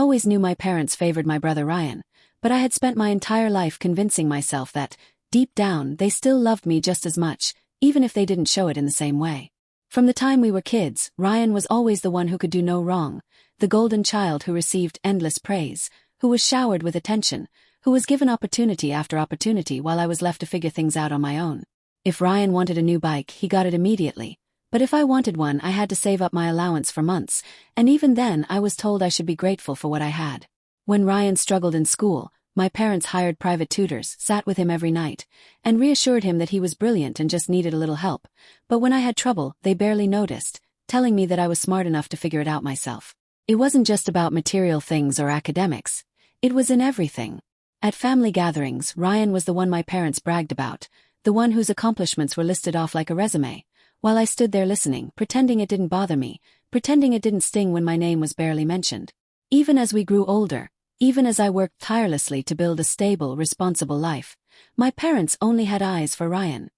always knew my parents favored my brother Ryan, but I had spent my entire life convincing myself that, deep down, they still loved me just as much, even if they didn't show it in the same way. From the time we were kids, Ryan was always the one who could do no wrong, the golden child who received endless praise, who was showered with attention, who was given opportunity after opportunity while I was left to figure things out on my own. If Ryan wanted a new bike, he got it immediately. But if I wanted one, I had to save up my allowance for months, and even then I was told I should be grateful for what I had. When Ryan struggled in school, my parents hired private tutors, sat with him every night, and reassured him that he was brilliant and just needed a little help. But when I had trouble, they barely noticed, telling me that I was smart enough to figure it out myself. It wasn't just about material things or academics. It was in everything. At family gatherings, Ryan was the one my parents bragged about, the one whose accomplishments were listed off like a resume, while I stood there listening, pretending it didn't bother me, pretending it didn't sting when my name was barely mentioned. Even as we grew older, even as I worked tirelessly to build a stable, responsible life, my parents only had eyes for Ryan.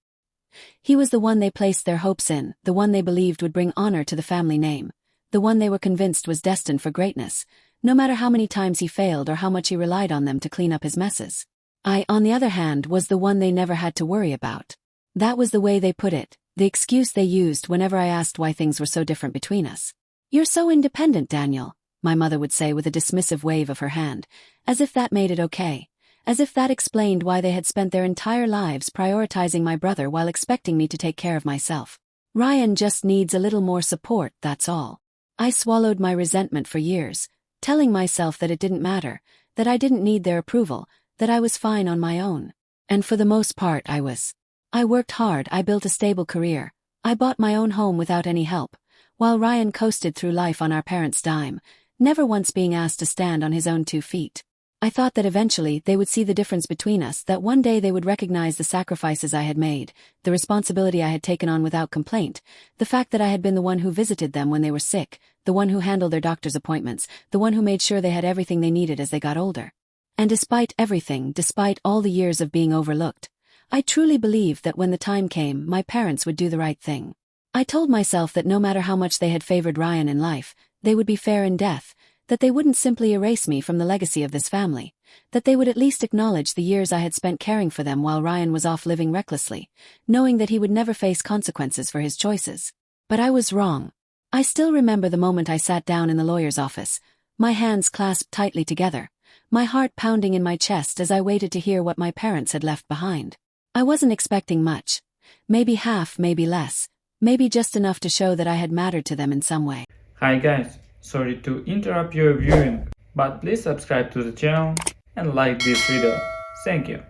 He was the one they placed their hopes in, the one they believed would bring honor to the family name, the one they were convinced was destined for greatness, no matter how many times he failed or how much he relied on them to clean up his messes. I, on the other hand, was the one they never had to worry about. That was the way they put it, the excuse they used whenever I asked why things were so different between us. "You're so independent, Daniel," my mother would say with a dismissive wave of her hand, as if that made it okay, as if that explained why they had spent their entire lives prioritizing my brother while expecting me to take care of myself. "Ryan just needs a little more support, that's all." I swallowed my resentment for years, telling myself that it didn't matter, that I didn't need their approval, that I was fine on my own. And for the most part I was. I worked hard, I built a stable career, I bought my own home without any help, while Ryan coasted through life on our parents' dime, never once being asked to stand on his own 2 feet. I thought that eventually they would see the difference between us, that one day they would recognize the sacrifices I had made, the responsibility I had taken on without complaint, the fact that I had been the one who visited them when they were sick, the one who handled their doctor's appointments, the one who made sure they had everything they needed as they got older. And despite everything, despite all the years of being overlooked, I truly believed that when the time came, my parents would do the right thing. I told myself that no matter how much they had favored Ryan in life, they would be fair in death, that they wouldn't simply erase me from the legacy of this family, that they would at least acknowledge the years I had spent caring for them while Ryan was off living recklessly, knowing that he would never face consequences for his choices. But I was wrong. I still remember the moment I sat down in the lawyer's office, my hands clasped tightly together, my heart pounding in my chest as I waited to hear what my parents had left behind. I wasn't expecting much. Maybe half, maybe less. Maybe just enough to show that I had mattered to them in some way. Hi guys, sorry to interrupt your viewing, but please subscribe to the channel and like this video. Thank you.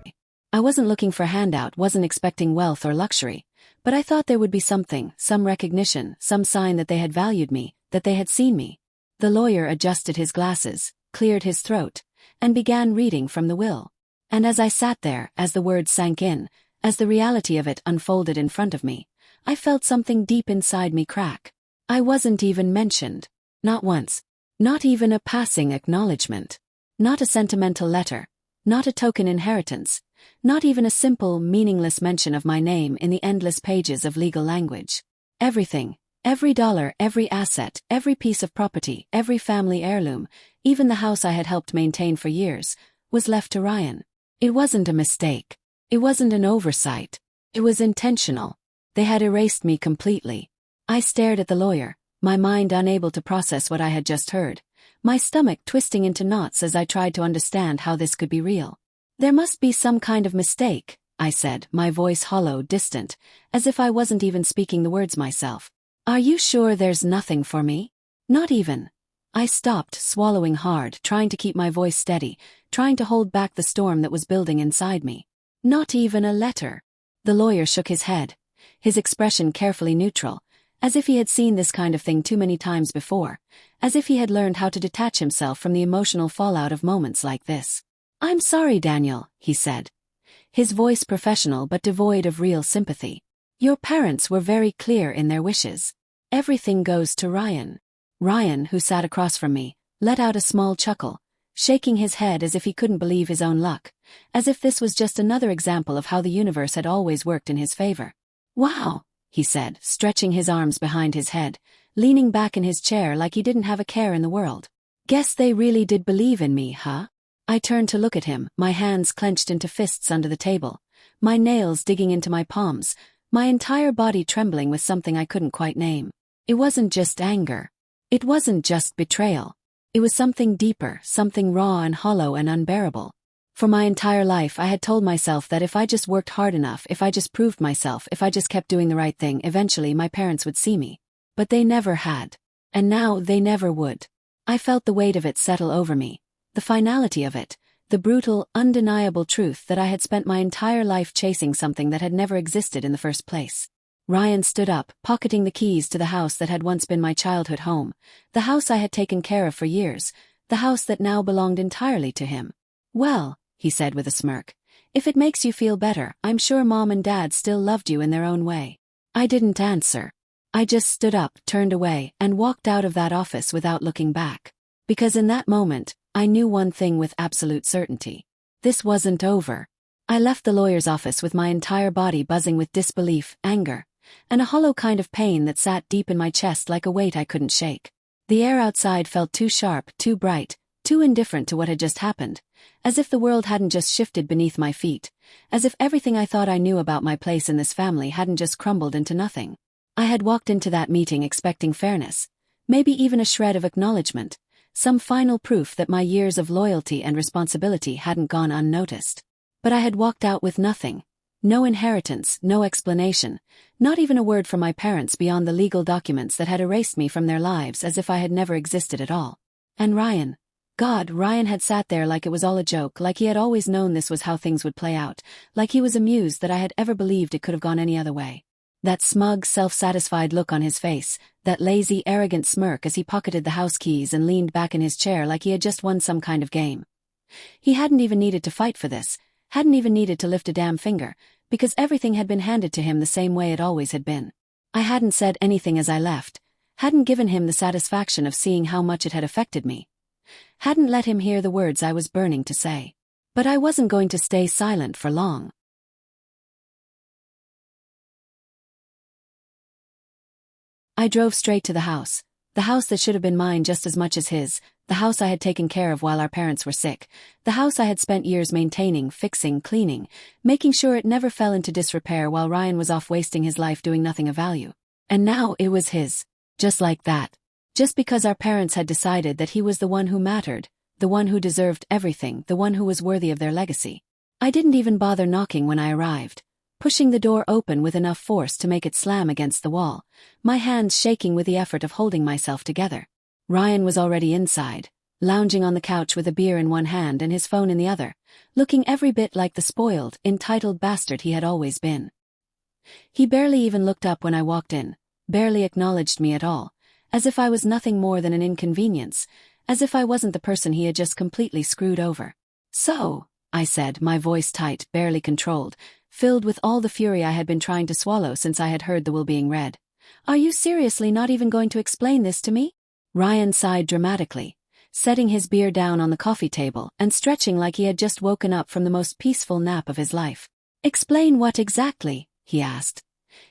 I wasn't looking for a handout, wasn't expecting wealth or luxury, but I thought there would be something, some recognition, some sign that they had valued me, that they had seen me. The lawyer adjusted his glasses, cleared his throat, and began reading from the will. And as I sat there, as the words sank in, as the reality of it unfolded in front of me, I felt something deep inside me crack. I wasn't even mentioned. Not once. Not even a passing acknowledgement. Not a sentimental letter. Not a token inheritance. Not even a simple, meaningless mention of my name in the endless pages of legal language. Everything, every dollar, every asset, every piece of property, every family heirloom, even the house I had helped maintain for years, was left to Ryan. It wasn't a mistake. It wasn't an oversight. It was intentional. They had erased me completely. I stared at the lawyer, my mind unable to process what I had just heard, my stomach twisting into knots as I tried to understand how this could be real. "There must be some kind of mistake," I said, my voice hollow, distant, as if I wasn't even speaking the words myself. "Are you sure there's nothing for me? Not even?" I stopped, swallowing hard, trying to keep my voice steady, trying to hold back the storm that was building inside me. "Not even a letter?" The lawyer shook his head, his expression carefully neutral, as if he had seen this kind of thing too many times before, as if he had learned how to detach himself from the emotional fallout of moments like this. "I'm sorry, Daniel," he said, his voice professional but devoid of real sympathy. "Your parents were very clear in their wishes. Everything goes to Ryan." Ryan, who sat across from me, let out a small chuckle, shaking his head as if he couldn't believe his own luck, as if this was just another example of how the universe had always worked in his favor. "Wow," he said, stretching his arms behind his head, leaning back in his chair like he didn't have a care in the world. Guess they really did believe in me, huh? I turned to look at him, my hands clenched into fists under the table, my nails digging into my palms, my entire body trembling with something I couldn't quite name. It wasn't just anger. It wasn't just betrayal. It was something deeper, something raw and hollow and unbearable. For my entire life I had told myself that if I just worked hard enough, if I just proved myself, if I just kept doing the right thing, eventually my parents would see me. But they never had. And now they never would. I felt the weight of it settle over me. The finality of it. The brutal, undeniable truth that I had spent my entire life chasing something that had never existed in the first place. Ryan stood up, pocketing the keys to the house that had once been my childhood home, the house I had taken care of for years, the house that now belonged entirely to him. "Well," he said with a smirk, "if it makes you feel better, I'm sure Mom and Dad still loved you in their own way." I didn't answer. I just stood up, turned away, and walked out of that office without looking back. Because in that moment, I knew one thing with absolute certainty. This wasn't over. I left the lawyer's office with my entire body buzzing with disbelief, anger, and a hollow kind of pain that sat deep in my chest like a weight I couldn't shake. The air outside felt too sharp, too bright, too indifferent to what had just happened, as if the world hadn't just shifted beneath my feet, as if everything I thought I knew about my place in this family hadn't just crumbled into nothing. I had walked into that meeting expecting fairness, maybe even a shred of acknowledgement, some final proof that my years of loyalty and responsibility hadn't gone unnoticed. But I had walked out with nothing. No inheritance, no explanation, not even a word from my parents beyond the legal documents that had erased me from their lives as if I had never existed at all. And Ryan. God, Ryan had sat there like it was all a joke, like he had always known this was how things would play out, like he was amused that I had ever believed it could have gone any other way. That smug, self-satisfied look on his face, that lazy, arrogant smirk as he pocketed the house keys and leaned back in his chair like he had just won some kind of game. He hadn't even needed to fight for this, hadn't even needed to lift a damn finger, because everything had been handed to him the same way it always had been. I hadn't said anything as I left, hadn't given him the satisfaction of seeing how much it had affected me, hadn't let him hear the words I was burning to say. But I wasn't going to stay silent for long. I drove straight to the house that should have been mine just as much as his, the house I had taken care of while our parents were sick, the house I had spent years maintaining, fixing, cleaning, making sure it never fell into disrepair while Ryan was off wasting his life doing nothing of value. And now it was his. Just like that. Just because our parents had decided that he was the one who mattered, the one who deserved everything, the one who was worthy of their legacy. I didn't even bother knocking when I arrived, pushing the door open with enough force to make it slam against the wall, my hands shaking with the effort of holding myself together. Ryan was already inside, lounging on the couch with a beer in one hand and his phone in the other, looking every bit like the spoiled, entitled bastard he had always been. He barely even looked up when I walked in, barely acknowledged me at all, as if I was nothing more than an inconvenience, as if I wasn't the person he had just completely screwed over. "So," I said, my voice tight, barely controlled, filled with all the fury I had been trying to swallow since I had heard the will being read. "Are you seriously not even going to explain this to me?" Ryan sighed dramatically, setting his beer down on the coffee table and stretching like he had just woken up from the most peaceful nap of his life. "Explain what exactly?" he asked,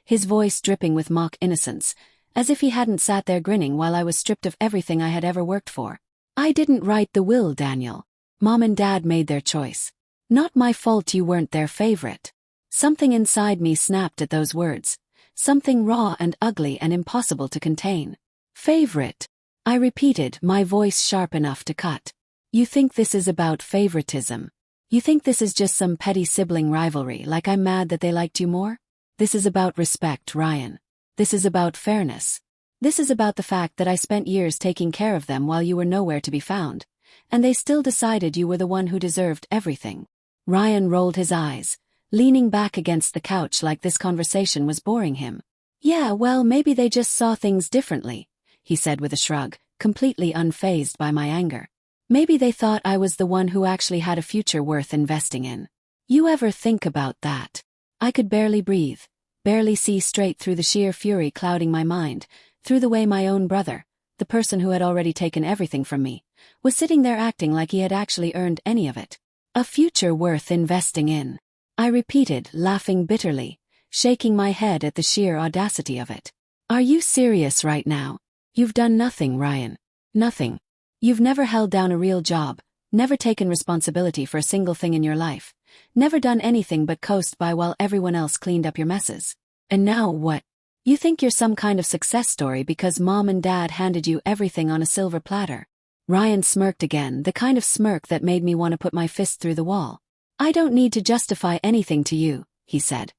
his voice dripping with mock innocence, as if he hadn't sat there grinning while I was stripped of everything I had ever worked for. "I didn't write the will, Daniel. Mom and Dad made their choice. Not my fault you weren't their favorite." Something inside me snapped at those words, something raw and ugly and impossible to contain. "Favorite," I repeated, my voice sharp enough to cut. "You think this is about favoritism? You think this is just some petty sibling rivalry, like I'm mad that they liked you more? This is about respect, Ryan. This is about fairness. This is about the fact that I spent years taking care of them while you were nowhere to be found, and they still decided you were the one who deserved everything." Ryan rolled his eyes, leaning back against the couch like this conversation was boring him. "Yeah, well, maybe they just saw things differently," he said with a shrug, completely unfazed by my anger. "Maybe they thought I was the one who actually had a future worth investing in. You ever think about that?" I could barely breathe, barely see straight through the sheer fury clouding my mind, through the way my own brother, the person who had already taken everything from me, was sitting there acting like he had actually earned any of it. "A future worth investing in," I repeated, laughing bitterly, shaking my head at the sheer audacity of it. "Are you serious right now? You've done nothing, Ryan. Nothing. You've never held down a real job, never taken responsibility for a single thing in your life, never done anything but coast by while everyone else cleaned up your messes. And now what? You think you're some kind of success story because mom and dad handed you everything on a silver platter. Ryan smirked again, the kind of smirk that made me want to put my fist through the wall. I don't need to justify anything to you, he said.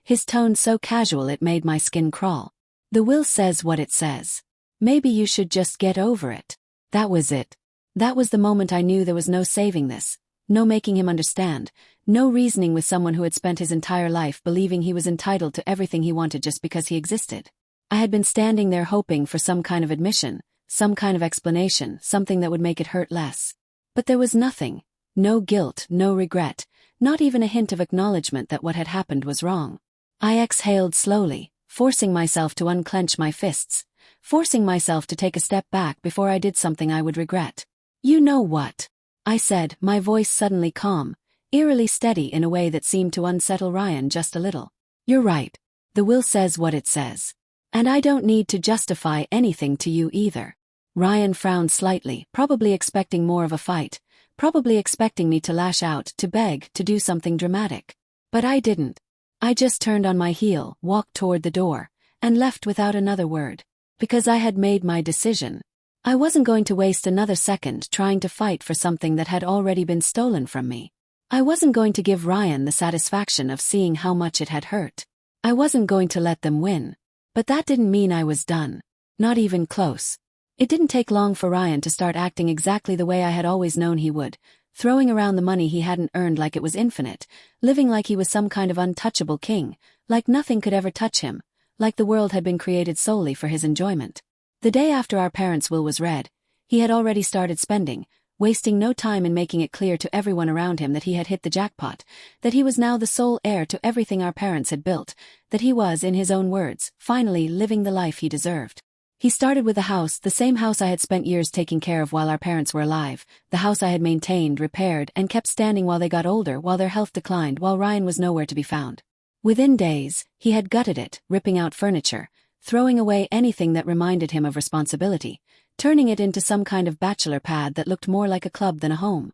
His tone so casual it made my skin crawl. The will says what it says. Maybe you should just get over it. That was it. That was the moment I knew there was no saving this, no making him understand, no reasoning with someone who had spent his entire life believing he was entitled to everything he wanted just because he existed. I had been standing there hoping for some kind of admission, some kind of explanation, something that would make it hurt less. But there was nothing. No guilt, no regret, not even a hint of acknowledgement that what had happened was wrong. I exhaled slowly, forcing myself to unclench my fists, forcing myself to take a step back before I did something I would regret. You know what? I said, my voice suddenly calm, eerily steady in a way that seemed to unsettle Ryan just a little. You're right. The will says what it says. And I don't need to justify anything to you either. Ryan frowned slightly, probably expecting more of a fight, probably expecting me to lash out, to beg, to do something dramatic. But I didn't. I just turned on my heel, walked toward the door, and left without another word. Because I had made my decision. I wasn't going to waste another second trying to fight for something that had already been stolen from me. I wasn't going to give Ryan the satisfaction of seeing how much it had hurt. I wasn't going to let them win. But that didn't mean I was done. Not even close. It didn't take long for Ryan to start acting exactly the way I had always known he would, throwing around the money he hadn't earned like it was infinite, living like he was some kind of untouchable king, like nothing could ever touch him, like the world had been created solely for his enjoyment. The day after our parents' will was read, he had already started spending, wasting no time in making it clear to everyone around him that he had hit the jackpot, that he was now the sole heir to everything our parents had built, that he was, in his own words, finally living the life he deserved. He started with the house, the same house I had spent years taking care of while our parents were alive, the house I had maintained, repaired, and kept standing while they got older, while their health declined, while Ryan was nowhere to be found. Within days, he had gutted it, ripping out furniture, throwing away anything that reminded him of responsibility, turning it into some kind of bachelor pad that looked more like a club than a home.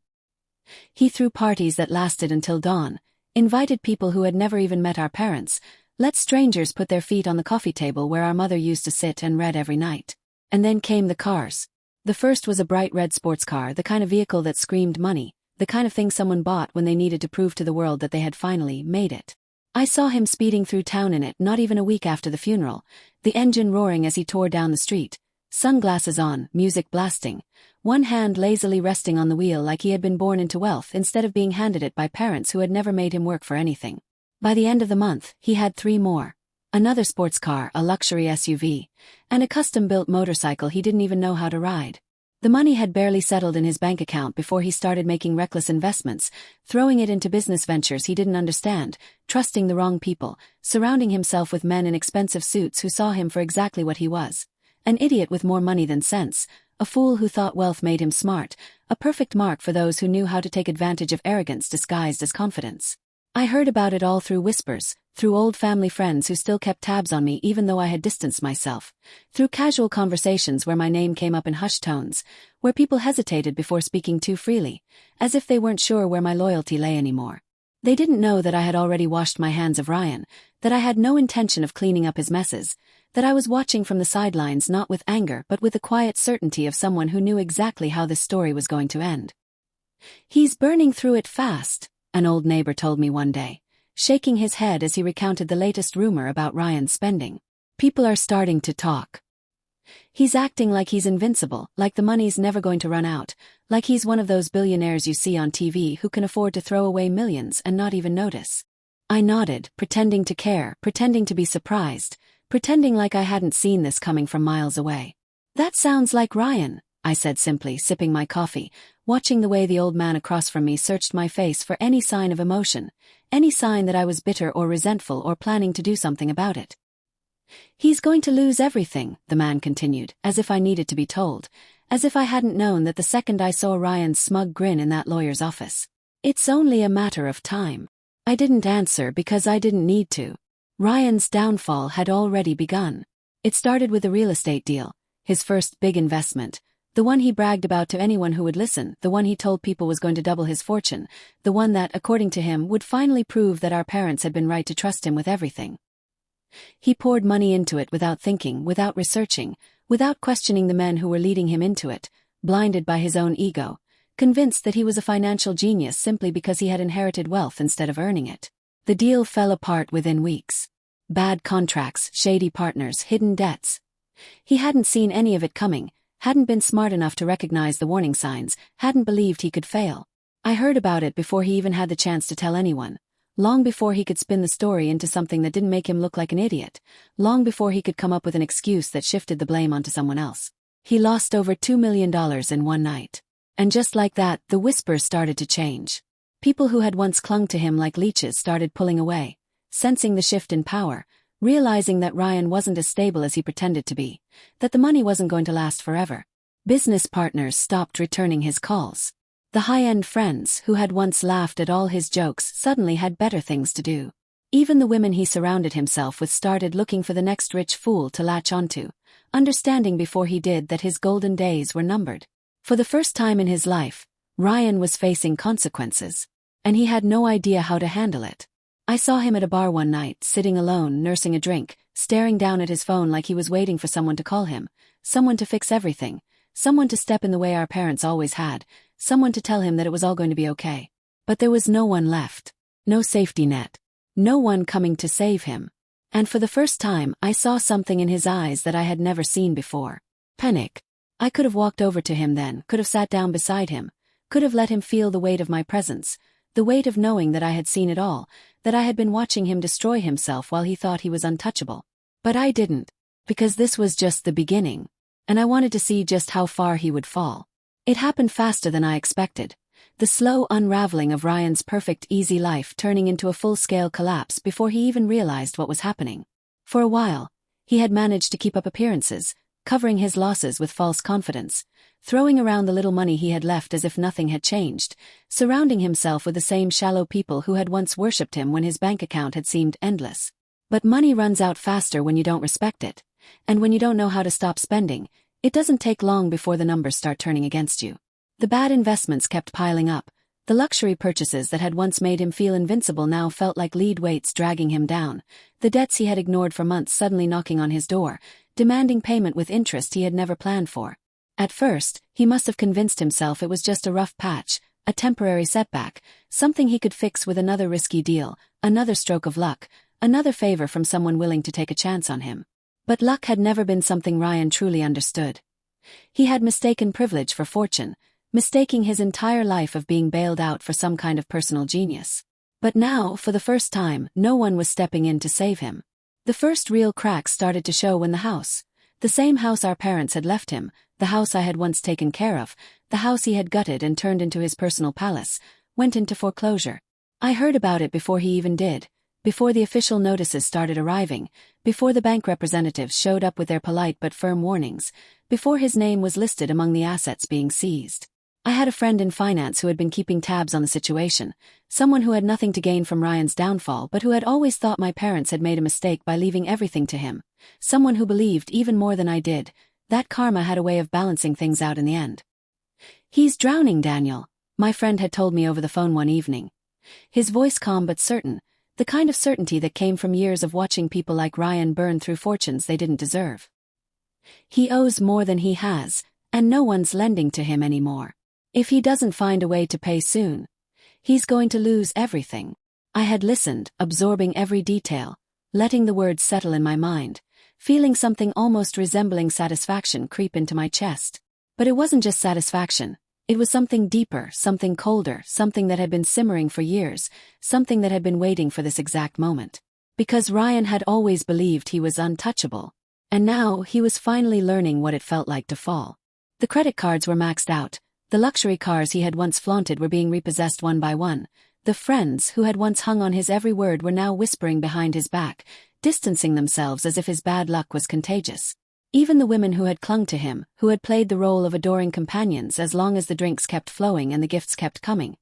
He threw parties that lasted until dawn, invited people who had never even met our parents, let strangers put their feet on the coffee table where our mother used to sit and read every night. And then came the cars. The first was a bright red sports car, the kind of vehicle that screamed money, the kind of thing someone bought when they needed to prove to the world that they had finally made it. I saw him speeding through town in it not even a week after the funeral, the engine roaring as he tore down the street, sunglasses on, music blasting, one hand lazily resting on the wheel like he had been born into wealth instead of being handed it by parents who had never made him work for anything. By the end of the month, he had 3 more. Another sports car, a luxury SUV, and a custom-built motorcycle he didn't even know how to ride. The money had barely settled in his bank account before he started making reckless investments, throwing it into business ventures he didn't understand, trusting the wrong people, surrounding himself with men in expensive suits who saw him for exactly what he was. An idiot with more money than sense, a fool who thought wealth made him smart, a perfect mark for those who knew how to take advantage of arrogance disguised as confidence. I heard about it all through whispers, through old family friends who still kept tabs on me even though I had distanced myself, through casual conversations where my name came up in hushed tones, where people hesitated before speaking too freely, as if they weren't sure where my loyalty lay anymore. They didn't know that I had already washed my hands of Ryan, that I had no intention of cleaning up his messes, that I was watching from the sidelines not with anger but with the quiet certainty of someone who knew exactly how this story was going to end. "He's burning through it fast," an old neighbor told me one day, shaking his head as he recounted the latest rumor about Ryan's spending. "People are starting to talk. He's acting like he's invincible, like the money's never going to run out, like he's one of those billionaires you see on TV who can afford to throw away millions and not even notice." I nodded, pretending to care, pretending to be surprised, pretending like I hadn't seen this coming from miles away. "That sounds like Ryan," I said simply, sipping my coffee, watching the way the old man across from me searched my face for any sign of emotion, any sign that I was bitter or resentful or planning to do something about it. "He's going to lose everything," the man continued, as if I needed to be told, as if I hadn't known that the second I saw Ryan's smug grin in that lawyer's office. "It's only a matter of time." I didn't answer because I didn't need to. Ryan's downfall had already begun. It started with a real estate deal, his first big investment, The one he bragged about to anyone who would listen, the one he told people was going to double his fortune, the one that, according to him, would finally prove that our parents had been right to trust him with everything. He poured money into it without thinking, without researching, without questioning the men who were leading him into it, blinded by his own ego, convinced that he was a financial genius simply because he had inherited wealth instead of earning it. The deal fell apart within weeks. Bad contracts, shady partners, hidden debts. He hadn't seen any of it coming, hadn't been smart enough to recognize the warning signs, hadn't believed he could fail. I heard about it before he even had the chance to tell anyone. Long before he could spin the story into something that didn't make him look like an idiot. Long before he could come up with an excuse that shifted the blame onto someone else. He lost over $2 million in one night. And just like that, the whispers started to change. People who had once clung to him like leeches started pulling away, sensing the shift in power, realizing that Ryan wasn't as stable as he pretended to be, that the money wasn't going to last forever. Business partners stopped returning his calls. The high-end friends who had once laughed at all his jokes suddenly had better things to do. Even the women he surrounded himself with started looking for the next rich fool to latch onto, understanding before he did that his golden days were numbered. For the first time in his life, Ryan was facing consequences, and he had no idea how to handle it. I saw him at a bar one night, sitting alone, nursing a drink, staring down at his phone like he was waiting for someone to call him, someone to fix everything, someone to step in the way our parents always had, someone to tell him that it was all going to be okay. But there was no one left. No safety net. No one coming to save him. And for the first time, I saw something in his eyes that I had never seen before. Panic. I could have walked over to him then, could have sat down beside him, could have let him feel the weight of my presence, the weight of knowing that I had seen it all, that I had been watching him destroy himself while he thought he was untouchable. But I didn't, because this was just the beginning, and I wanted to see just how far he would fall. It happened faster than I expected. The slow unraveling of Ryan's perfect, easy life turning into a full-scale collapse before he even realized what was happening. For a while, he had managed to keep up appearances, covering his losses with false confidence, throwing around the little money he had left as if nothing had changed, surrounding himself with the same shallow people who had once worshipped him when his bank account had seemed endless. But money runs out faster when you don't respect it, and when you don't know how to stop spending, it doesn't take long before the numbers start turning against you. The bad investments kept piling up. The luxury purchases that had once made him feel invincible now felt like lead weights dragging him down. The debts he had ignored for months suddenly knocking on his door, demanding payment with interest he had never planned for. At first, he must have convinced himself it was just a rough patch, a temporary setback, something he could fix with another risky deal, another stroke of luck, another favor from someone willing to take a chance on him. But luck had never been something Ryan truly understood. He had mistaken privilege for fortune, mistaking his entire life of being bailed out for some kind of personal genius. But now, for the first time, no one was stepping in to save him. The first real cracks started to show when the house, the same house our parents had left him, the house I had once taken care of, the house he had gutted and turned into his personal palace, went into foreclosure. I heard about it before he even did, before the official notices started arriving, before the bank representatives showed up with their polite but firm warnings, before his name was listed among the assets being seized. I had a friend in finance who had been keeping tabs on the situation, someone who had nothing to gain from Ryan's downfall but who had always thought my parents had made a mistake by leaving everything to him, someone who believed even more than I did, that karma had a way of balancing things out in the end. "He's drowning, Daniel," my friend had told me over the phone one evening. His voice calm but certain, the kind of certainty that came from years of watching people like Ryan burn through fortunes they didn't deserve. He owes more than he has, and no one's lending to him anymore. If he doesn't find a way to pay soon, he's going to lose everything. I had listened, absorbing every detail, letting the words settle in my mind, feeling something almost resembling satisfaction creep into my chest. But it wasn't just satisfaction. It was something deeper, something colder, something that had been simmering for years, something that had been waiting for this exact moment. Because Ryan had always believed he was untouchable. And now he was finally learning what it felt like to fall. The credit cards were maxed out. The luxury cars he had once flaunted were being repossessed one by one. The friends who had once hung on his every word were now whispering behind his back, distancing themselves as if his bad luck was contagious. Even the women who had clung to him, who had played the role of adoring companions as long as the drinks kept flowing and the gifts kept coming,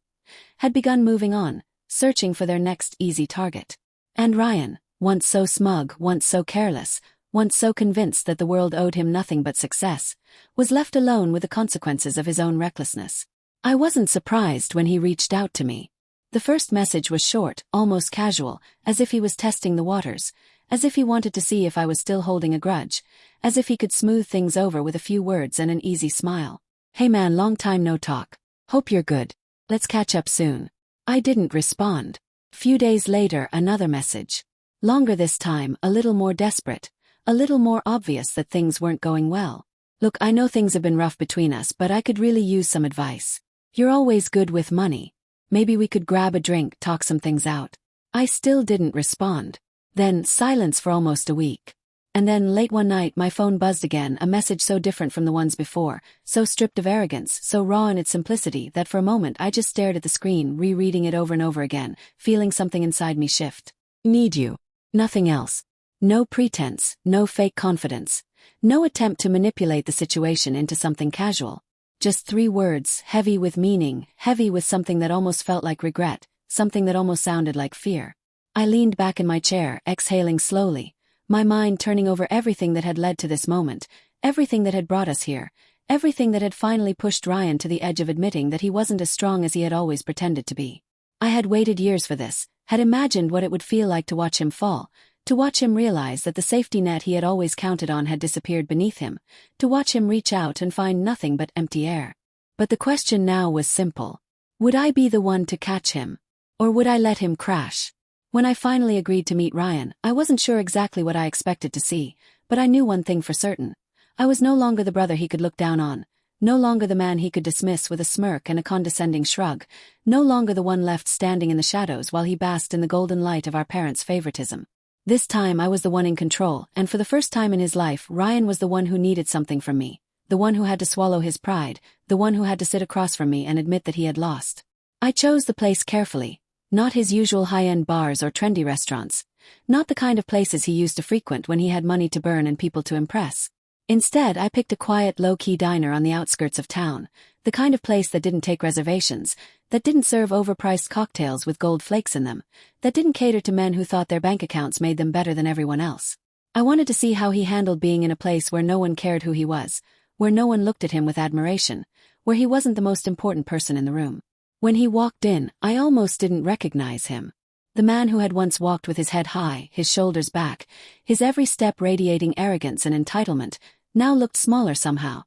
had begun moving on, searching for their next easy target. And Ryan, once so smug, once so careless, once so convinced that the world owed him nothing but success, was left alone with the consequences of his own recklessness. I wasn't surprised when he reached out to me. The first message was short, almost casual, as if he was testing the waters, as if he wanted to see if I was still holding a grudge, as if he could smooth things over with a few words and an easy smile. "Hey man, long time no talk. Hope you're good. Let's catch up soon." I didn't respond. Few days later, another message. Longer this time, a little more desperate, a little more obvious that things weren't going well. "Look, I know things have been rough between us, but I could really use some advice. You're always good with money. Maybe we could grab a drink, talk some things out." I still didn't respond. Then silence for almost a week. And then late one night my phone buzzed again, a message so different from the ones before, so stripped of arrogance, so raw in its simplicity that for a moment I just stared at the screen, rereading it over and over again, feeling something inside me shift. "Need you. Nothing else. No pretense, no fake confidence. No attempt to manipulate the situation into something casual. Just 3 words, heavy with meaning, heavy with something that almost felt like regret, something that almost sounded like fear." I leaned back in my chair, exhaling slowly, my mind turning over everything that had led to this moment, everything that had brought us here, everything that had finally pushed Ryan to the edge of admitting that he wasn't as strong as he had always pretended to be. I had waited years for this, had imagined what it would feel like to watch him fall, to watch him realize that the safety net he had always counted on had disappeared beneath him, to watch him reach out and find nothing but empty air. But the question now was simple. Would I be the one to catch him? Or would I let him crash? When I finally agreed to meet Ryan, I wasn't sure exactly what I expected to see, but I knew one thing for certain. I was no longer the brother he could look down on, no longer the man he could dismiss with a smirk and a condescending shrug, no longer the one left standing in the shadows while he basked in the golden light of our parents' favoritism. This time I was the one in control, and for the first time in his life, Ryan was the one who needed something from me, the one who had to swallow his pride, the one who had to sit across from me and admit that he had lost. I chose the place carefully. Not his usual high-end bars or trendy restaurants. Not the kind of places he used to frequent when he had money to burn and people to impress. Instead, I picked a quiet, low-key diner on the outskirts of town, the kind of place that didn't take reservations, that didn't serve overpriced cocktails with gold flakes in them, that didn't cater to men who thought their bank accounts made them better than everyone else. I wanted to see how he handled being in a place where no one cared who he was, where no one looked at him with admiration, where he wasn't the most important person in the room. When he walked in, I almost didn't recognize him. The man who had once walked with his head high, his shoulders back, his every step radiating arrogance and entitlement, now looked smaller somehow.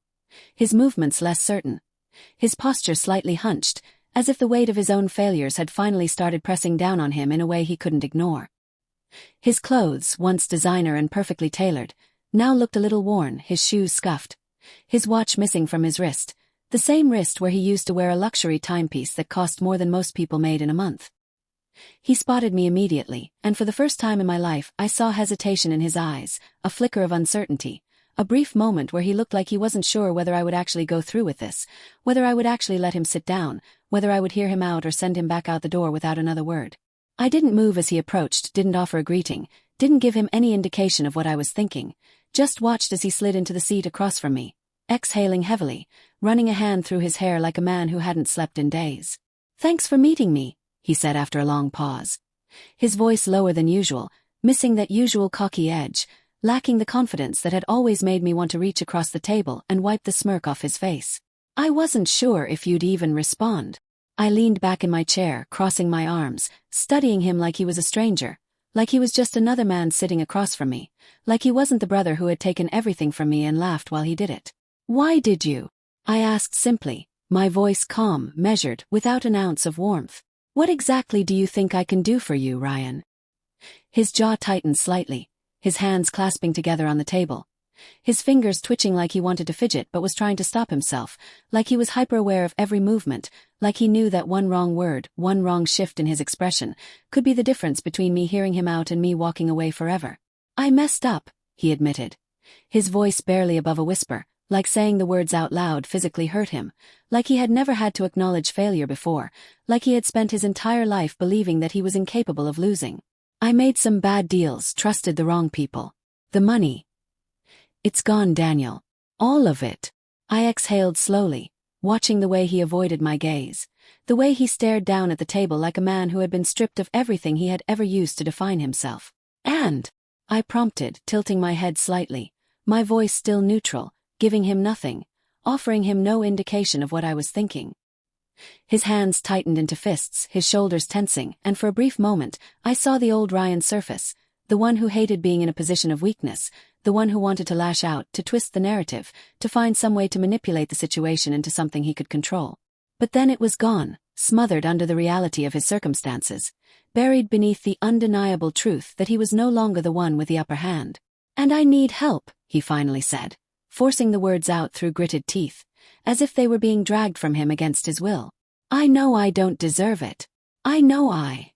His movements less certain. His posture slightly hunched, as if the weight of his own failures had finally started pressing down on him in a way he couldn't ignore. His clothes, once designer and perfectly tailored, now looked a little worn, his shoes scuffed. His watch missing from his wrist. The same wrist where he used to wear a luxury timepiece that cost more than most people made in a month. He spotted me immediately, and for the first time in my life I saw hesitation in his eyes, a flicker of uncertainty, a brief moment where he looked like he wasn't sure whether I would actually go through with this, whether I would actually let him sit down, whether I would hear him out or send him back out the door without another word. I didn't move as he approached, didn't offer a greeting, didn't give him any indication of what I was thinking, just watched as he slid into the seat across from me, exhaling heavily, running a hand through his hair like a man who hadn't slept in days. "Thanks for meeting me," he said after a long pause. His voice lower than usual, missing that usual cocky edge, lacking the confidence that had always made me want to reach across the table and wipe the smirk off his face. "I wasn't sure if you'd even respond." I leaned back in my chair, crossing my arms, studying him like he was a stranger, like he was just another man sitting across from me, like he wasn't the brother who had taken everything from me and laughed while he did it. "Why did you?" I asked simply, my voice calm, measured, without an ounce of warmth. "What exactly do you think I can do for you, Ryan?" His jaw tightened slightly, his hands clasping together on the table. His fingers twitching like he wanted to fidget but was trying to stop himself, like he was hyper-aware of every movement, like he knew that one wrong word, one wrong shift in his expression, could be the difference between me hearing him out and me walking away forever. "I messed up," he admitted. His voice barely above a whisper, like saying the words out loud physically hurt him, like he had never had to acknowledge failure before, like he had spent his entire life believing that he was incapable of losing. "I made some bad deals, trusted the wrong people. The money. It's gone, Daniel. All of it." I exhaled slowly, watching the way he avoided my gaze, the way he stared down at the table like a man who had been stripped of everything he had ever used to define himself. "And I prompted, tilting my head slightly, my voice still neutral, giving him nothing, offering him no indication of what I was thinking. His hands tightened into fists, his shoulders tensing, and for a brief moment, I saw the old Ryan surface, the one who hated being in a position of weakness, the one who wanted to lash out, to twist the narrative, to find some way to manipulate the situation into something he could control. But then it was gone, smothered under the reality of his circumstances, buried beneath the undeniable truth that he was no longer the one with the upper hand. "And I need help," he finally said, forcing the words out through gritted teeth, as if they were being dragged from him against his will. "I know I don't deserve it. I know I—"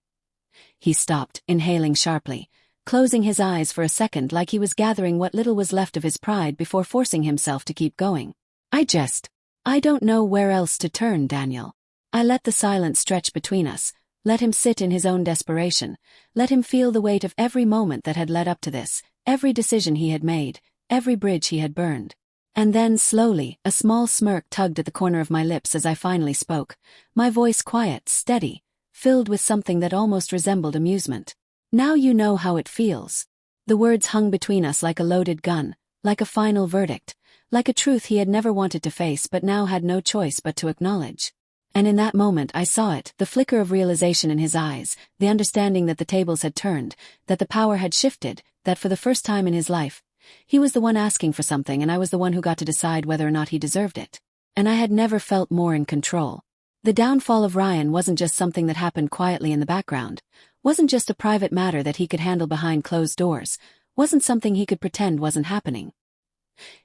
He stopped, inhaling sharply, closing his eyes for a second like he was gathering what little was left of his pride before forcing himself to keep going. I don't know where else to turn, Daniel." I let the silence stretch between us, let him sit in his own desperation, let him feel the weight of every moment that had led up to this, every decision he had made, every bridge he had burned. And then, slowly, a small smirk tugged at the corner of my lips as I finally spoke, my voice quiet, steady, filled with something that almost resembled amusement. "Now you know how it feels." The words hung between us like a loaded gun, like a final verdict, like a truth he had never wanted to face but now had no choice but to acknowledge. And in that moment I saw it, the flicker of realization in his eyes, the understanding that the tables had turned, that the power had shifted, that for the first time in his life, he was the one asking for something and I was the one who got to decide whether or not he deserved it. And I had never felt more in control. The downfall of Ryan wasn't just something that happened quietly in the background, wasn't just a private matter that he could handle behind closed doors, wasn't something he could pretend wasn't happening.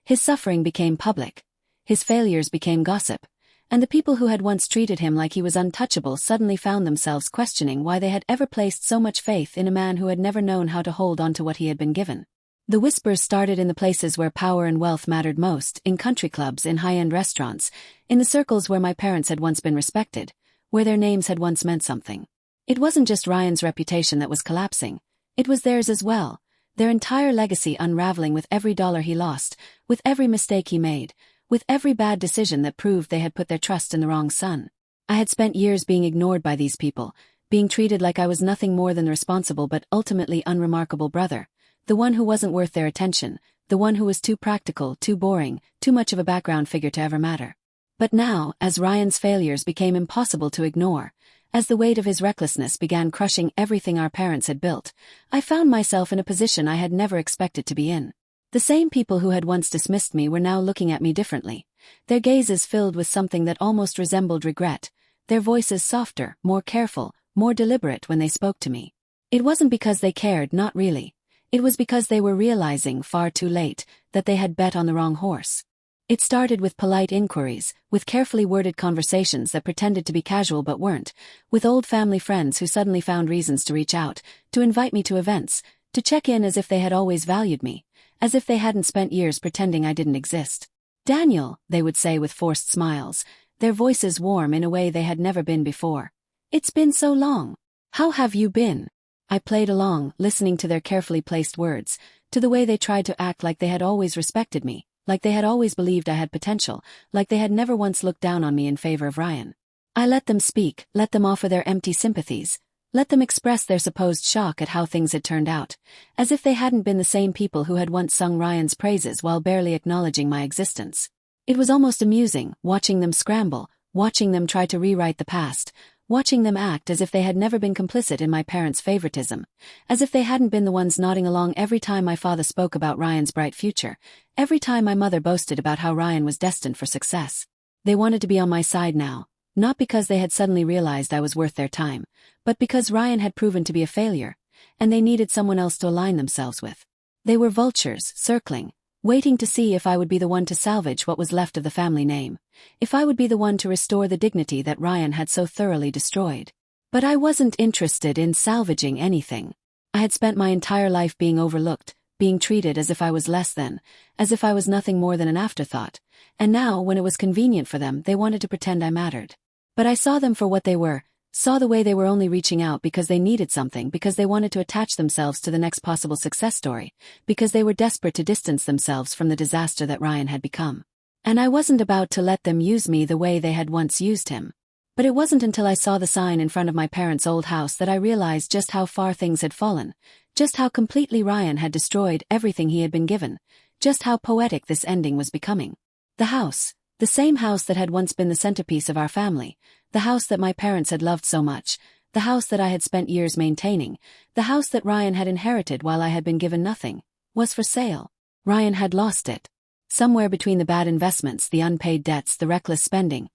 His suffering became public, his failures became gossip, and the people who had once treated him like he was untouchable suddenly found themselves questioning why they had ever placed so much faith in a man who had never known how to hold on to what he had been given. The whispers started in the places where power and wealth mattered most, in country clubs, in high-end restaurants, in the circles where my parents had once been respected, where their names had once meant something. It wasn't just Ryan's reputation that was collapsing, it was theirs as well, their entire legacy unraveling with every dollar he lost, with every mistake he made, with every bad decision that proved they had put their trust in the wrong son. I had spent years being ignored by these people, being treated like I was nothing more than the responsible but ultimately unremarkable brother, the one who wasn't worth their attention, the one who was too practical, too boring, too much of a background figure to ever matter. But now, as Ryan's failures became impossible to ignore, as the weight of his recklessness began crushing everything our parents had built, I found myself in a position I had never expected to be in. The same people who had once dismissed me were now looking at me differently, their gazes filled with something that almost resembled regret, their voices softer, more careful, more deliberate when they spoke to me. It wasn't because they cared, not really. It was because they were realizing, far too late, that they had bet on the wrong horse. It started with polite inquiries, with carefully worded conversations that pretended to be casual but weren't, with old family friends who suddenly found reasons to reach out, to invite me to events, to check in as if they had always valued me, as if they hadn't spent years pretending I didn't exist. "Daniel," they would say with forced smiles, their voices warm in a way they had never been before. "It's been so long. How have you been?" I played along, listening to their carefully placed words, to the way they tried to act like they had always respected me, like they had always believed I had potential, like they had never once looked down on me in favor of Ryan. I let them speak, let them offer their empty sympathies, let them express their supposed shock at how things had turned out, as if they hadn't been the same people who had once sung Ryan's praises while barely acknowledging my existence. It was almost amusing, watching them scramble, watching them try to rewrite the past, watching them act as if they had never been complicit in my parents' favoritism, as if they hadn't been the ones nodding along every time my father spoke about Ryan's bright future, every time my mother boasted about how Ryan was destined for success. They wanted to be on my side now, not because they had suddenly realized I was worth their time, but because Ryan had proven to be a failure, and they needed someone else to align themselves with. They were vultures, circling, waiting to see if I would be the one to salvage what was left of the family name, if I would be the one to restore the dignity that Ryan had so thoroughly destroyed. But I wasn't interested in salvaging anything. I had spent my entire life being overlooked, being treated as if I was less than, as if I was nothing more than an afterthought, and now, when it was convenient for them, they wanted to pretend I mattered. But I saw them for what they were, saw the way they were only reaching out because they needed something, because they wanted to attach themselves to the next possible success story, because they were desperate to distance themselves from the disaster that Ryan had become. And I wasn't about to let them use me the way they had once used him. But it wasn't until I saw the sign in front of my parents' old house that I realized just how far things had fallen, Just how completely Ryan had destroyed everything he had been given. Just how poetic this ending was becoming. The house. The same house that had once been the centerpiece of our family. The house that my parents had loved so much. The house that I had spent years maintaining. The house that Ryan had inherited while I had been given nothing. Was for sale. Ryan had lost it. Somewhere between the bad investments, the unpaid debts, the reckless spending.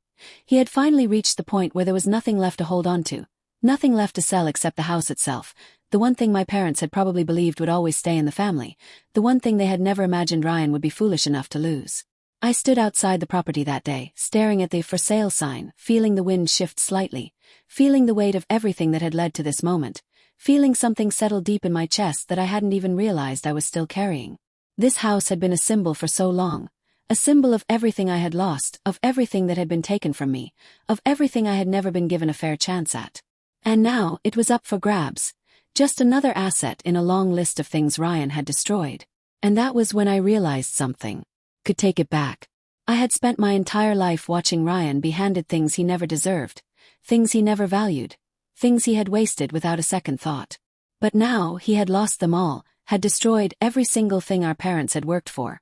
He had finally reached the point where there was nothing left to hold on to. Nothing left to sell except the house itself. The one thing my parents had probably believed would always stay in the family. The one thing they had never imagined Ryan would be foolish enough to lose. I stood outside the property that day, staring at the for sale sign, feeling the wind shift slightly, feeling the weight of everything that had led to this moment, feeling something settle deep in my chest that I hadn't even realized I was still carrying. This house had been a symbol for so long, a symbol of everything I had lost, of everything that had been taken from me, of everything I had never been given a fair chance at. And now, it was up for grabs. Just another asset in a long list of things Ryan had destroyed. And that was when I realized something. Could take it back. I had spent my entire life watching Ryan be handed things he never deserved, things he never valued, things he had wasted without a second thought. But now he had lost them all, had destroyed every single thing our parents had worked for,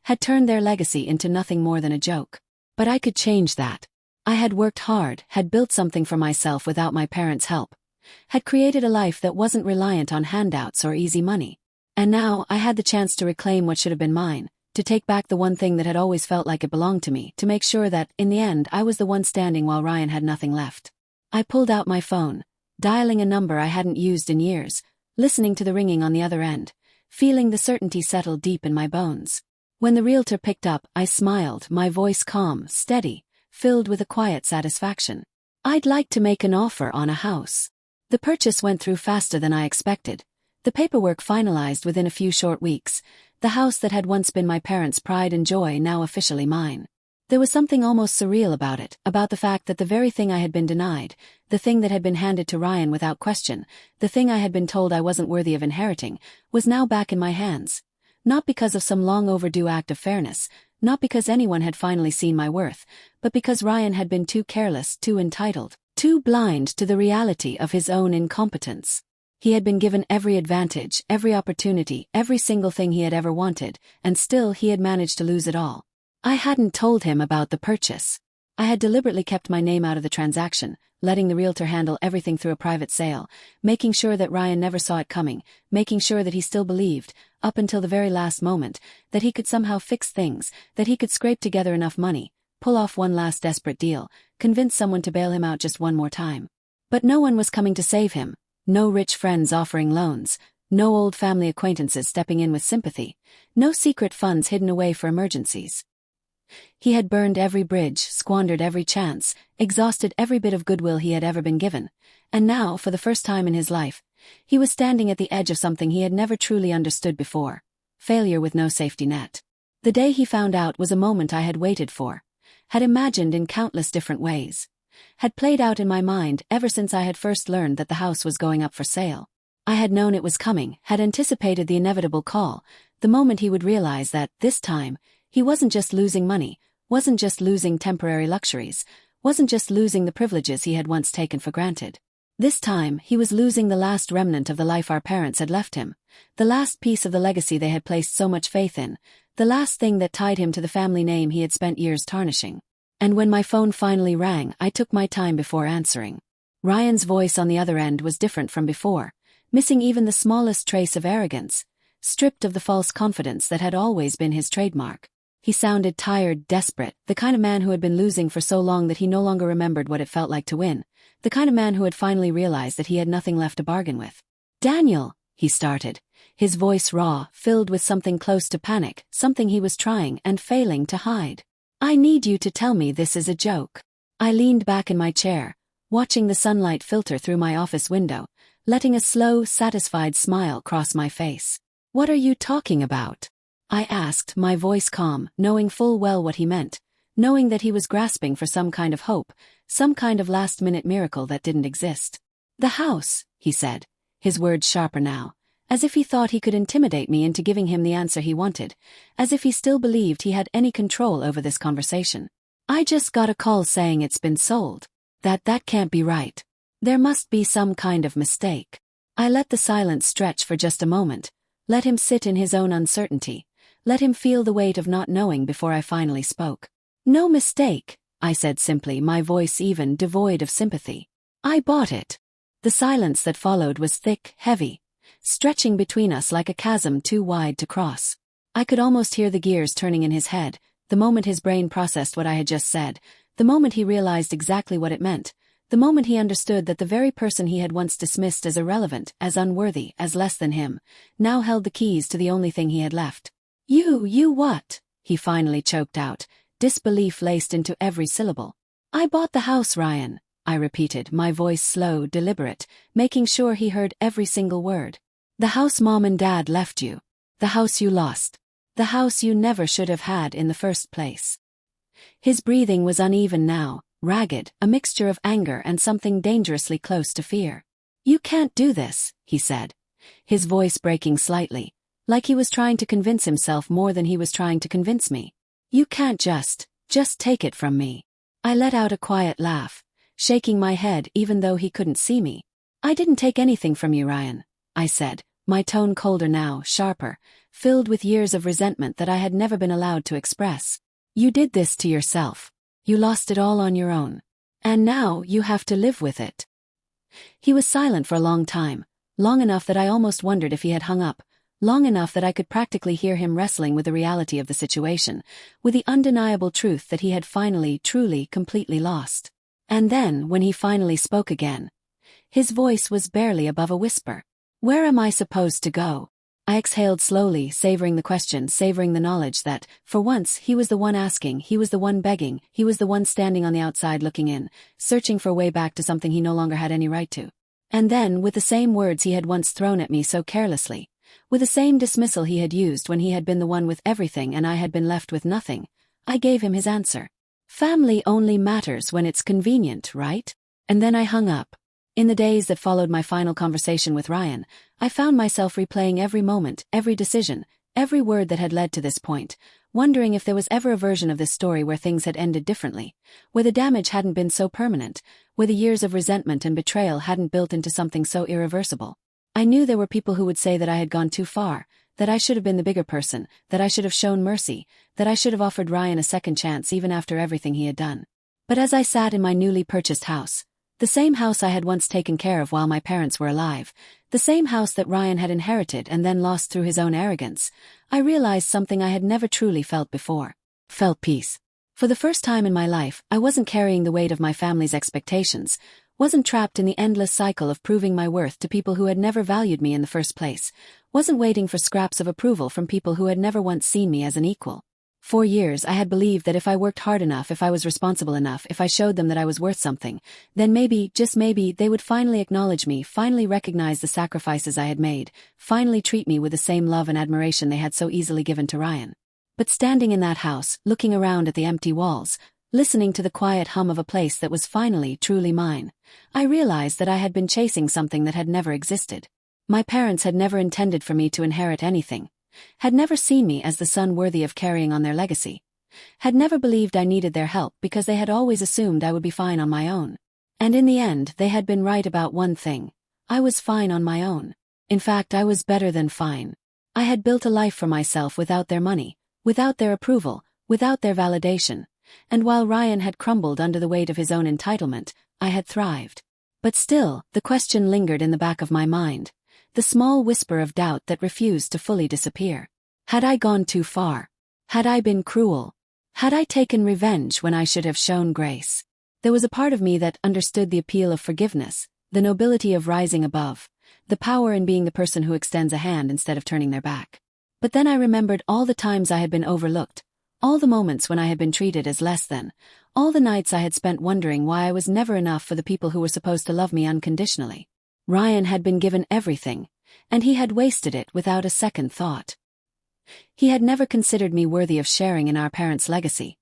had turned their legacy into nothing more than a joke. But I could change that. I had worked hard, had built something for myself without my parents' help, had created a life that wasn't reliant on handouts or easy money. And now I had the chance to reclaim what should have been mine. To take back the one thing that had always felt like it belonged to me, to make sure that, in the end, I was the one standing while Ryan had nothing left. I pulled out my phone, dialing a number I hadn't used in years, listening to the ringing on the other end, feeling the certainty settle deep in my bones. When the realtor picked up, I smiled, my voice calm, steady, filled with a quiet satisfaction. I'd like to make an offer on a house. The purchase went through faster than I expected. The paperwork finalized within a few short weeks. The house that had once been my parents' pride and joy now officially mine. There was something almost surreal about it, about the fact that the very thing I had been denied, the thing that had been handed to Ryan without question, the thing I had been told I wasn't worthy of inheriting, was now back in my hands. Not because of some long overdue act of fairness, not because anyone had finally seen my worth, but because Ryan had been too careless, too entitled, too blind to the reality of his own incompetence. He had been given every advantage, every opportunity, every single thing he had ever wanted, and still he had managed to lose it all. I hadn't told him about the purchase. I had deliberately kept my name out of the transaction, letting the realtor handle everything through a private sale, making sure that Ryan never saw it coming, making sure that he still believed, up until the very last moment, that he could somehow fix things, that he could scrape together enough money, pull off one last desperate deal, convince someone to bail him out just one more time. But no one was coming to save him. No rich friends offering loans, no old family acquaintances stepping in with sympathy, no secret funds hidden away for emergencies. He had burned every bridge, squandered every chance, exhausted every bit of goodwill he had ever been given, and now, for the first time in his life, he was standing at the edge of something he had never truly understood before: failure with no safety net. The day he found out was a moment I had waited for, had imagined in countless different ways, had played out in my mind ever since I had first learned that the house was going up for sale. I had known it was coming, had anticipated the inevitable call, the moment he would realize that, this time, he wasn't just losing money, wasn't just losing temporary luxuries, wasn't just losing the privileges he had once taken for granted. This time, he was losing the last remnant of the life our parents had left him, the last piece of the legacy they had placed so much faith in, the last thing that tied him to the family name he had spent years tarnishing. And when my phone finally rang, I took my time before answering. Ryan's voice on the other end was different from before, missing even the smallest trace of arrogance, stripped of the false confidence that had always been his trademark. He sounded tired, desperate, the kind of man who had been losing for so long that he no longer remembered what it felt like to win, the kind of man who had finally realized that he had nothing left to bargain with. "Daniel," he started, his voice raw, filled with something close to panic, something he was trying and failing to hide. "I need you to tell me this is a joke." I leaned back in my chair, watching the sunlight filter through my office window, letting a slow, satisfied smile cross my face. "What are you talking about?" I asked, my voice calm, knowing full well what he meant, knowing that he was grasping for some kind of hope, some kind of last-minute miracle that didn't exist. "The house," he said, his words sharper now, as if he thought he could intimidate me into giving him the answer he wanted, as if he still believed he had any control over this conversation. "I just got a call saying it's been sold. That can't be right. There must be some kind of mistake." I let the silence stretch for just a moment, let him sit in his own uncertainty, let him feel the weight of not knowing before I finally spoke. "No mistake," I said simply, my voice even devoid of sympathy. "I bought it." The silence that followed was thick, heavy, stretching between us like a chasm too wide to cross. I could almost hear the gears turning in his head, the moment his brain processed what I had just said, the moment he realized exactly what it meant, the moment he understood that the very person he had once dismissed as irrelevant, as unworthy, as less than him, now held the keys to the only thing he had left. You what?" he finally choked out, disbelief laced into every syllable. "I bought the house, Ryan," I repeated, my voice slow, deliberate, making sure he heard every single word. "The house Mom and Dad left you. The house you lost. The house you never should have had in the first place." His breathing was uneven now, ragged, a mixture of anger and something dangerously close to fear. "You can't do this," he said, his voice breaking slightly, like he was trying to convince himself more than he was trying to convince me. "You can't just take it from me." I let out a quiet laugh, shaking my head even though he couldn't see me. "I didn't take anything from you, Ryan," I said, my tone colder now, sharper, filled with years of resentment that I had never been allowed to express. "You did this to yourself. You lost it all on your own. And now you have to live with it." He was silent for a long time, long enough that I almost wondered if he had hung up, long enough that I could practically hear him wrestling with the reality of the situation, with the undeniable truth that he had finally, truly, completely lost. And then, when he finally spoke again, his voice was barely above a whisper. "Where am I supposed to go?" I exhaled slowly, savoring the question, savoring the knowledge that, for once, he was the one asking, he was the one begging, he was the one standing on the outside looking in, searching for a way back to something he no longer had any right to. And then, with the same words he had once thrown at me so carelessly, with the same dismissal he had used when he had been the one with everything and I had been left with nothing, I gave him his answer. "Family only matters when it's convenient, right?" And then I hung up. In the days that followed my final conversation with Ryan, I found myself replaying every moment, every decision, every word that had led to this point, wondering if there was ever a version of this story where things had ended differently, where the damage hadn't been so permanent, where the years of resentment and betrayal hadn't built into something so irreversible. I knew there were people who would say that I had gone too far, that I should have been the bigger person, that I should have shown mercy, that I should have offered Ryan a second chance even after everything he had done. But as I sat in my newly purchased house, the same house I had once taken care of while my parents were alive, the same house that Ryan had inherited and then lost through his own arrogance, I realized something I had never truly felt before. Felt peace. For the first time in my life, I wasn't carrying the weight of my family's expectations, wasn't trapped in the endless cycle of proving my worth to people who had never valued me in the first place, wasn't waiting for scraps of approval from people who had never once seen me as an equal. For years I had believed that if I worked hard enough, if I was responsible enough, if I showed them that I was worth something, then maybe, just maybe, they would finally acknowledge me, finally recognize the sacrifices I had made, finally treat me with the same love and admiration they had so easily given to Ryan. But standing in that house, looking around at the empty walls, listening to the quiet hum of a place that was finally truly mine, I realized that I had been chasing something that had never existed. My parents had never intended for me to inherit anything, had never seen me as the son worthy of carrying on their legacy, had never believed I needed their help because they had always assumed I would be fine on my own. And in the end, they had been right about one thing. I was fine on my own. In fact, I was better than fine. I had built a life for myself without their money, without their approval, without their validation. And while Ryan had crumbled under the weight of his own entitlement, I had thrived. But still, the question lingered in the back of my mind, the small whisper of doubt that refused to fully disappear. Had I gone too far? Had I been cruel? Had I taken revenge when I should have shown grace? There was a part of me that understood the appeal of forgiveness, the nobility of rising above, the power in being the person who extends a hand instead of turning their back. But then I remembered all the times I had been overlooked, all the moments when I had been treated as less than, all the nights I had spent wondering why I was never enough for the people who were supposed to love me unconditionally. Ryan had been given everything, and he had wasted it without a second thought. He had never considered me worthy of sharing in our parents' legacy,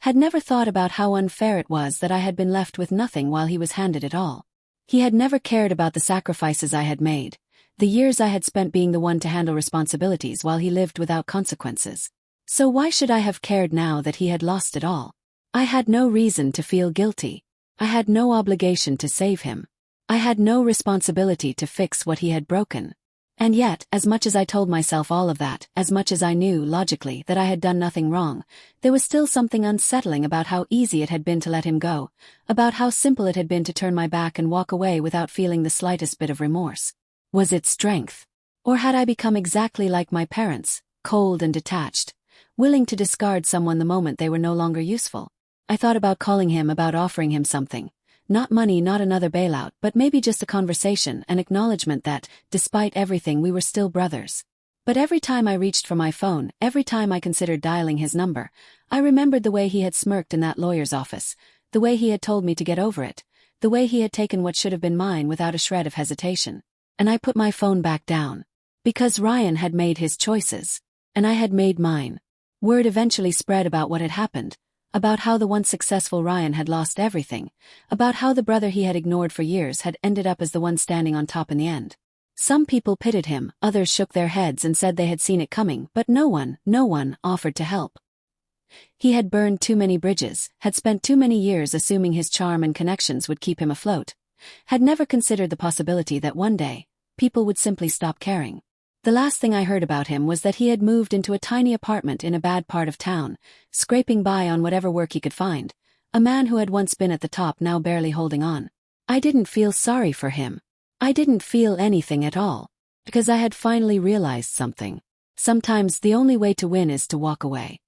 had never thought about how unfair it was that I had been left with nothing while he was handed it all. He had never cared about the sacrifices I had made, the years I had spent being the one to handle responsibilities while he lived without consequences. So why should I have cared now that he had lost it all? I had no reason to feel guilty. I had no obligation to save him. I had no responsibility to fix what he had broken. And yet, as much as I told myself all of that, as much as I knew, logically, that I had done nothing wrong, there was still something unsettling about how easy it had been to let him go, about how simple it had been to turn my back and walk away without feeling the slightest bit of remorse. Was it strength? Or had I become exactly like my parents, cold and detached, willing to discard someone the moment they were no longer useful? I thought about calling him, about offering him something. Not money, not another bailout, but maybe just a conversation, an acknowledgement that, despite everything, we were still brothers. But every time I reached for my phone, every time I considered dialing his number, I remembered the way he had smirked in that lawyer's office, the way he had told me to get over it, the way he had taken what should have been mine without a shred of hesitation. And I put my phone back down. Because Ryan had made his choices. And I had made mine. Word eventually spread about what had happened. About how the once successful Ryan had lost everything, about how the brother he had ignored for years had ended up as the one standing on top in the end. Some people pitied him, others shook their heads and said they had seen it coming, but no one offered to help. He had burned too many bridges, had spent too many years assuming his charm and connections would keep him afloat, had never considered the possibility that one day, people would simply stop caring. The last thing I heard about him was that he had moved into a tiny apartment in a bad part of town, scraping by on whatever work he could find, a man who had once been at the top now barely holding on. I didn't feel sorry for him. I didn't feel anything at all, because I had finally realized something. Sometimes the only way to win is to walk away.